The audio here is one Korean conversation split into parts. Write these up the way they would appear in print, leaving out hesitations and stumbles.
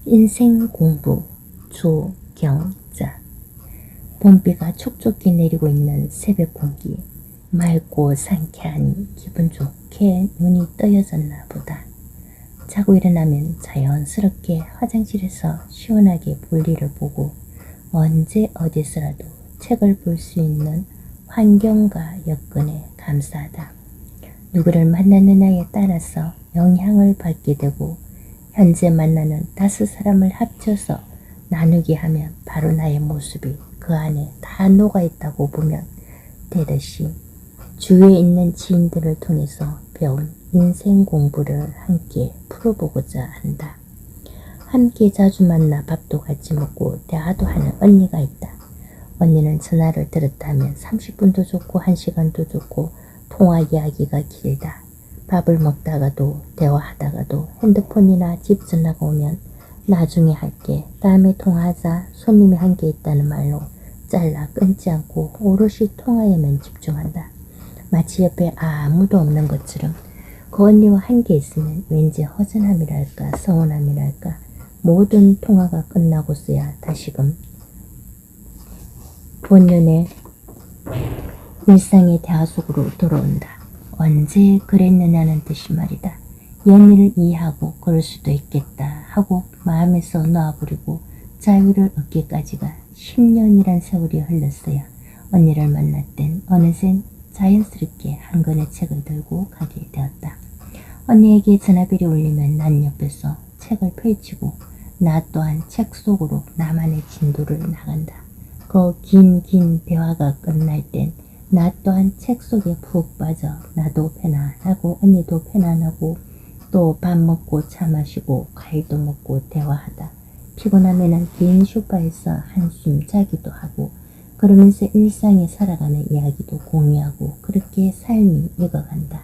인생 공부 조경자. 봄비가 촉촉히 내리고 있는 새벽 공기. 맑고 상쾌하니 기분 좋게 눈이 떠여졌나 보다. 자고 일어나면 자연스럽게 화장실에서 시원하게 볼일을 보고 언제 어디서라도 책을 볼 수 있는 환경과 여건에 감사하다. 누구를 만나느냐에 따라서 영향을 받게 되고 현재 만나는 5사람을 합쳐서 나누게 하면 바로 나의 모습이 그 안에 다 녹아있다고 보면 되듯이 주위에 있는 지인들을 통해서 배운 인생 공부를 함께 풀어보고자 한다. 함께 자주 만나 밥도 같이 먹고 대화도 하는 언니가 있다. 언니는 전화를 들었다 하면 30분도 좋고 1시간도 좋고 통화 이야기가 길다. 밥을 먹다가도 대화하다가도 핸드폰이나 집 전화가 오면 나중에 할게, 다음에 통화하자, 손님이 한 개 있다는 말로 잘라 끊지 않고 오롯이 통화에만 집중한다. 마치 옆에 아무도 없는 것처럼. 그 언니와 함께 있으면 왠지 허전함이랄까 서운함이랄까 모든 통화가 끝나고서야 다시금 본연의 일상의 대화 속으로 돌아온다. 언제 그랬느냐는 뜻이 말이다. 연일을 이해하고 그럴 수도 있겠다 하고 마음에서 놓아버리고 자유를 얻기까지가 10년이란 세월이 흘렀어야 언니를 만날 땐 어느새 자연스럽게 한 권의 책을 들고 가게 되었다. 언니에게 전화벨이 울리면 난 옆에서 책을 펼치고 나 또한 책 속으로 나만의 진도를 나간다. 그 긴 대화가 끝날 땐 나 또한 책 속에 푹 빠져 나도 편안하고 언니도 편안하고 또 밥 먹고 차 마시고 과일도 먹고 대화하다 피곤하면은 긴 소파에서 한숨 자기도 하고 그러면서 일상에 살아가는 이야기도 공유하고 그렇게 삶이 익어간다.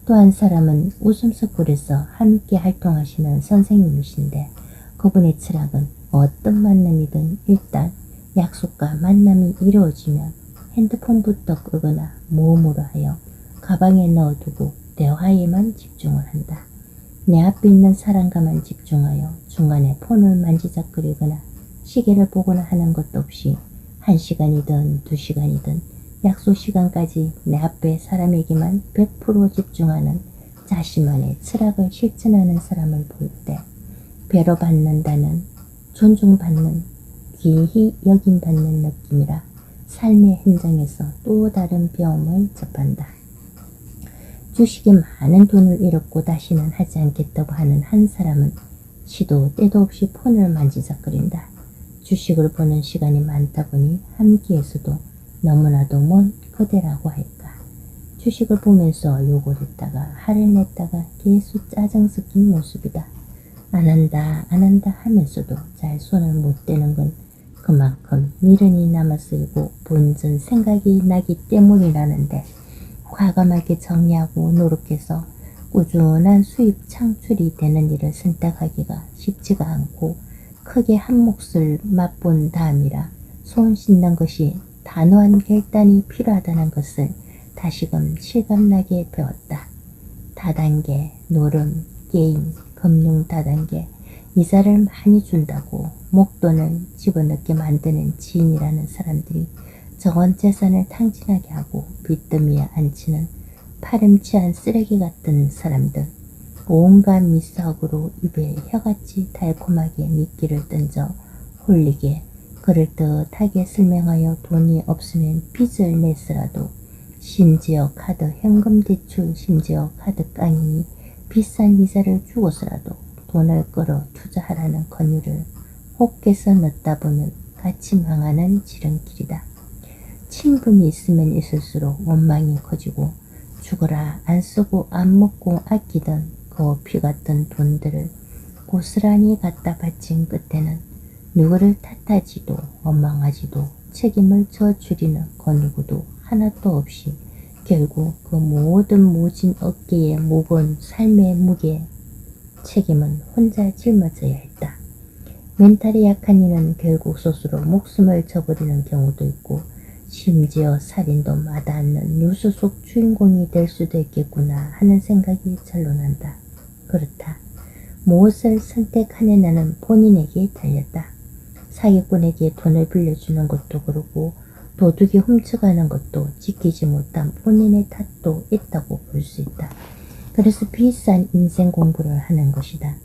또 한 사람은 웃음석굴에서 함께 활동하시는 선생님이신데 그분의 철학은 어떤 만남이든 일단 약속과 만남이 이루어지면 핸드폰부터 끄거나 모음으로 하여 가방에 넣어두고 대화에만 집중을 한다. 내 앞에 있는 사람과만 집중하여 중간에 폰을 만지작거리거나 시계를 보거나 하는 것도 없이 1시간이든 2시간이든 약속 시간까지 내 앞에 사람에게만 100% 집중하는 자신만의 철학을 실천하는 사람을 볼 때 배려받는다는, 존중받는, 귀히 여김받는 느낌이라 삶의 현장에서 또 다른 배움을 접한다. 주식에 많은 돈을 잃었고 다시는 하지 않겠다고 하는 한 사람은 시도 때도 없이 폰을 만지작거린다. 주식을 보는 시간이 많다 보니 함께해서도 너무나도 먼 그대라고 할까. 주식을 보면서 욕을 했다가 화를 냈다가 계속 짜증 섞인 모습이다. 안 한다 하면서도 잘 손을 못 대는 건 그만큼 미련이 남아쓰이고 본전 생각이 나기 때문이라는데 과감하게 정리하고 노력해서 꾸준한 수입 창출이 되는 일을 선택하기가 쉽지가 않고 크게 한 몫을 맛본 다음이라 손 씻는 것이 단호한 결단이 필요하다는 것을 다시금 실감나게 배웠다. 다단계, 노름, 게임, 금융 다단계, 이자를 많이 준다고 목돈을 집어넣게 만드는 지인이라는 사람들이 전 재산을 탕진하게 하고 빚더미에 앉히는 파렴치한 쓰레기 같은 사람들, 온갖 미수학으로 입에 혀같이 달콤하게 미끼를 던져 홀리게 그럴듯하게 설명하여 돈이 없으면 빚을 내서라도 심지어 카드 현금 대출, 심지어 카드 깡이니 비싼 이자를 주고서라도 돈을 끌어 투자하라는 권유를 혹해서 넣다 보면 같이 망하는 지름길이다. 친분이 있으면 있을수록 원망이 커지고 죽어라 안 쓰고 안 먹고 아끼던 그 피같던 돈들을 고스란히 갖다 바친 끝에는 누구를 탓하지도 원망하지도 책임을 져주리는 그 누구도 하나도 없이 결국 그 모든 모진 어깨에 무거운 삶의 무게 책임은 혼자 짊어져야 했다. 멘탈이 약한 이는 결국 스스로 목숨을 저버리는 경우도 있고 심지어 살인도 마다않는 뉴스 속 주인공이 될 수도 있겠구나 하는 생각이 절로 난다. 그렇다. 무엇을 선택하느냐는 본인에게 달렸다. 사기꾼에게 돈을 빌려주는 것도 그렇고 도둑이 훔쳐가는 것도 지키지 못한 본인의 탓도 있다고 볼 수 있다. 그래서 비싼 인생 공부를 하는 것이다.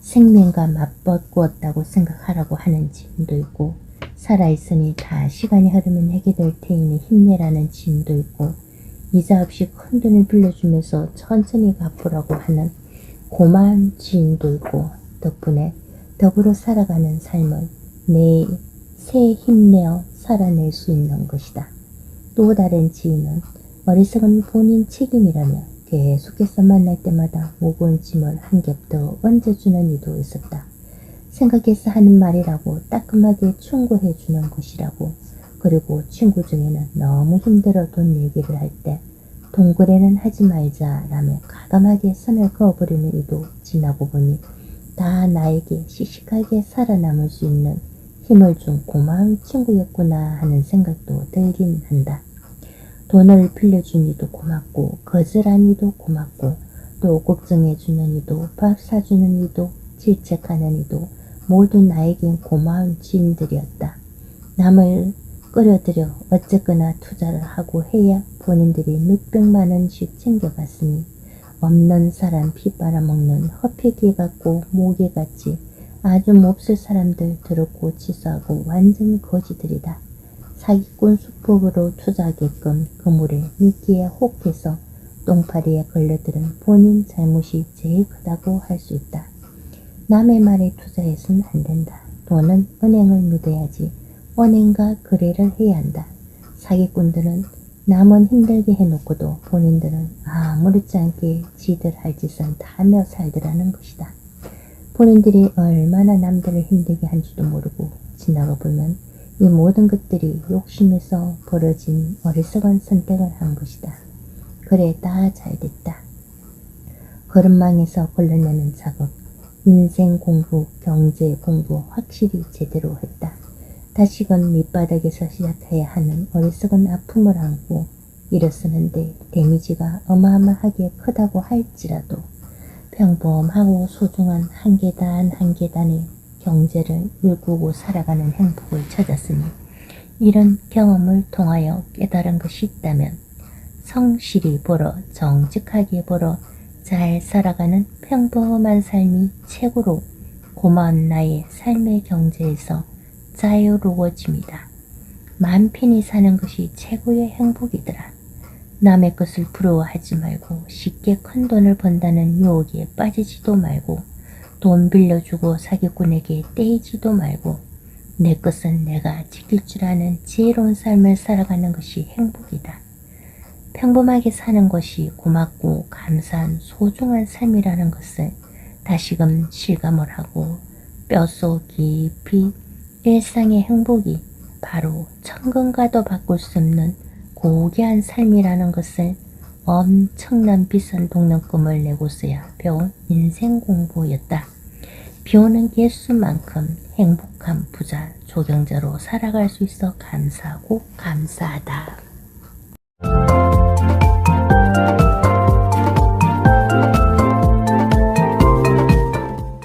생명과 맞바꾸었다고 생각하라고 하는 짐도 있고 살아있으니 다 시간이 흐르면 해결될 테이니 힘내라는 짐도 있고 이자 없이 큰 돈을 빌려주면서 천천히 갚으라고 하는 고마운 지인도 있고 덕분에 더불어 살아가는 삶을 새 힘내어 살아낼 수 있는 것이다. 또 다른 지인은 어리석은 본인 책임이라며 계속해서 만날 때마다 무거운 짐을 한 겹 더 얹어주는 이도 있었다. 생각해서 하는 말이라고 따끔하게 충고해 주는 것이라고. 그리고 친구 중에는 너무 힘들어 돈 얘기를 할 때 동거래는 하지 말자 라며 과감하게 선을 그어버리는 이도 지나고 보니 다 나에게 씩씩하게 살아남을 수 있는 힘을 준 고마운 친구였구나 하는 생각도 들긴 한다. 돈을 빌려준 이도 고맙고 거절한 이도 고맙고 또 걱정해 주는 이도 밥 사주는 이도 질책하는 이도 모두 나에겐 고마운 지인들이었다. 남을 끌어들여 어쨌거나 투자를 하고 해야 본인들이 몇백만 원씩 챙겨갔으니 없는 사람 피 빨아먹는 허폐기 같고 모기같이 아주 몹쓸 사람들 더럽고 치사하고 완전히 거지들이다. 사기꾼 수법으로 투자하게끔 그물에 미끼에 혹해서 똥파리에 걸려들은 본인 잘못이 제일 크다고 할 수 있다. 남의 말에 투자해서는 안 된다. 돈은 은행을 믿어야지 은행과 거래를 해야 한다. 사기꾼들은 남은 힘들게 해놓고도 본인들은 아무렇지 않게 지들 할 짓은 다 하며 살더라는 것이다. 본인들이 얼마나 남들을 힘들게 한지도 모르고 지나가 보면 이 모든 것들이 욕심에서 벌어진 어리석은 선택을 한 것이다. 그래, 다 잘됐다. 거름망에서 걸러내는 작업, 인생 공부, 경제 공부 확실히 제대로 했다. 다시금 밑바닥에서 시작해야 하는 어리석은 아픔을 안고 일어서는데 데미지가 어마어마하게 크다고 할지라도 평범하고 소중한 한 계단 한 계단의 경제를 일구고 살아가는 행복을 찾았으니 이런 경험을 통하여 깨달은 것이 있다면 성실히 벌어 정직하게 벌어 잘 살아가는 평범한 삶이 최고로 고마운 나의 삶의 경제에서 자유로워집니다. 마음 편히 사는 것이 최고의 행복이더라. 남의 것을 부러워하지 말고 쉽게 큰 돈을 번다는 유혹에 빠지지도 말고 돈 빌려주고 사기꾼에게 떼이지도 말고 내 것은 내가 지킬 줄 아는 지혜로운 삶을 살아가는 것이 행복이다. 평범하게 사는 것이 고맙고 감사한 소중한 삶이라는 것을 다시금 실감을 하고 뼛속 깊이 일상의 행복이 바로 천금과도 바꿀 수 없는 고귀한 삶이라는 것을 엄청난 비싼 독립금을 내고서야 배운 인생 공부였다. 비오는 개수만큼 행복한 부자, 조경자로 살아갈 수 있어 감사하고 감사하다.